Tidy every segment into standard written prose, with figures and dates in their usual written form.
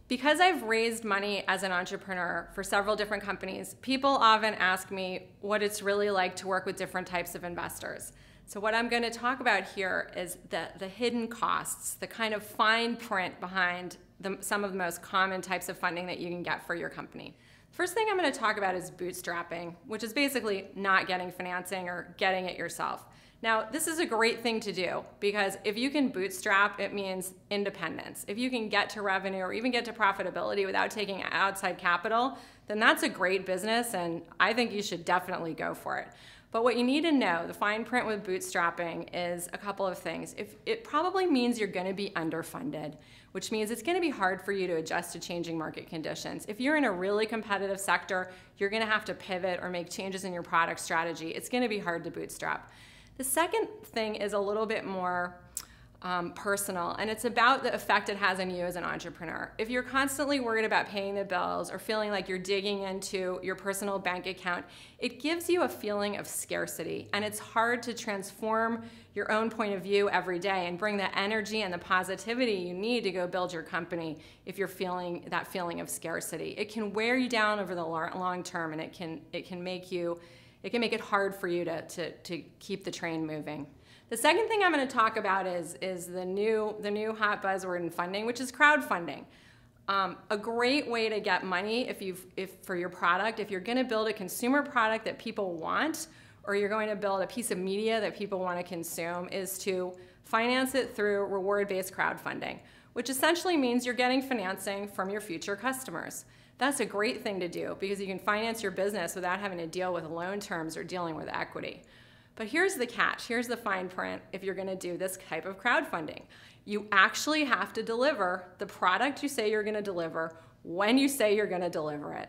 Because I've raised money as an entrepreneur for several different companies, people often ask me what it's really like to work with different types of investors. So what I'm going to talk about here is the hidden costs, the kind of fine print behind some of the most common types of funding that you can get for your company. First thing I'm going to talk about is bootstrapping, which is basically not getting financing or getting it yourself. Now, this is a great thing to do because if you can bootstrap, it means independence. If you can get to revenue or even get to profitability without taking outside capital, then that's a great business, and I think you should definitely go for it. But what you need to know, the fine print with bootstrapping, is a couple of things. It probably means you're going to be underfunded, which means it's going to be hard for you to adjust to changing market conditions. If you're in a really competitive sector, you're going to have to pivot or make changes in your product strategy. It's going to be hard to bootstrap. The second thing is a little bit more personal, and it's about the effect it has on you as an entrepreneur. If you're constantly worried about paying the bills or feeling like you're digging into your personal bank account, it gives you a feeling of scarcity, and it's hard to transform your own point of view every day and bring the energy and the positivity you need to go build your company if you're feeling that feeling of scarcity. It can wear you down over the long term, and it can make it hard for you to keep the train moving. The second thing I'm going to talk about is the new hot buzzword in funding, which is crowdfunding. A great way to get money for your product, if you're going to build a consumer product that people want, or you're going to build a piece of media that people want to consume, is to finance it through reward-based crowdfunding, which essentially means you're getting financing from your future customers. That's a great thing to do because you can finance your business without having to deal with loan terms or dealing with equity. But here's the catch, here's the fine print if you're going to do this type of crowdfunding. You actually have to deliver the product you say you're going to deliver when you say you're going to deliver it.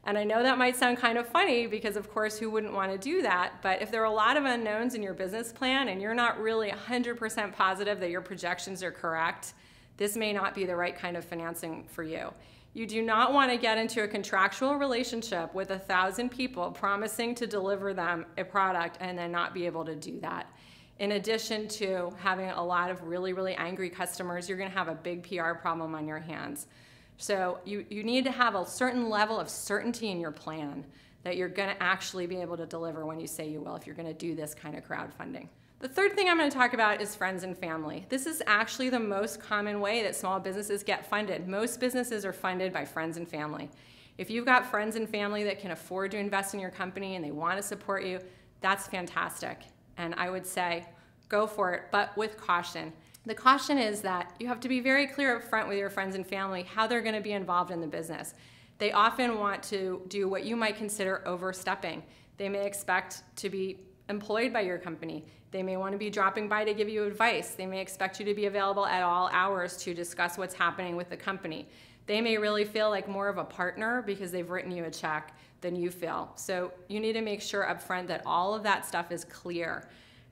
And I know that might sound kind of funny because, of course, who wouldn't want to do that? But if there are a lot of unknowns in your business plan and you're not really 100% positive that your projections are correct, this may not be the right kind of financing for you. You do not want to get into a contractual relationship with 1,000 people promising to deliver them a product and then not be able to do that. In addition to having a lot of really, really angry customers, you're going to have a big PR problem on your hands. So you need to have a certain level of certainty in your plan that you're going to actually be able to deliver when you say you will if you're going to do this kind of crowdfunding. The third thing I'm going to talk about is friends and family. This is actually the most common way that small businesses get funded. Most businesses are funded by friends and family. If you've got friends and family that can afford to invest in your company and they want to support you, that's fantastic. And I would say go for it, but with caution. The caution is that you have to be very clear up front with your friends and family how they're going to be involved in the business. They often want to do what you might consider overstepping. They may expect to be employed by your company. They may want to be dropping by to give you advice. They may expect you to be available at all hours to discuss what's happening with the company. They may really feel like more of a partner because they've written you a check than you feel. So you need to make sure up front that all of that stuff is clear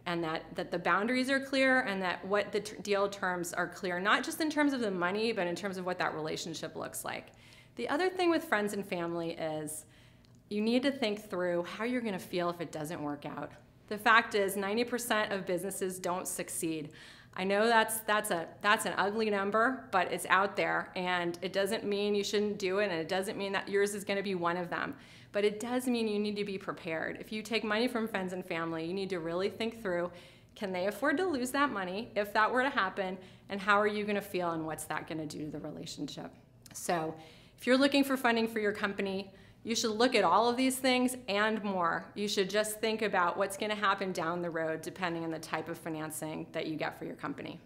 and that the boundaries are clear and that what the deal terms are clear, not just in terms of the money, but in terms of what that relationship looks like. The other thing with friends and family is you need to think through how you're going to feel if it doesn't work out. The fact is 90% of businesses don't succeed. I know that's an ugly number, but it's out there, and it doesn't mean you shouldn't do it, and it doesn't mean that yours is going to be one of them. But it does mean you need to be prepared. If you take money from friends and family, you need to really think through, can they afford to lose that money if that were to happen, and how are you going to feel, and what's that going to do to the relationship? So if you're looking for funding for your company, you should look at all of these things and more. You should just think about what's going to happen down the road depending on the type of financing that you get for your company.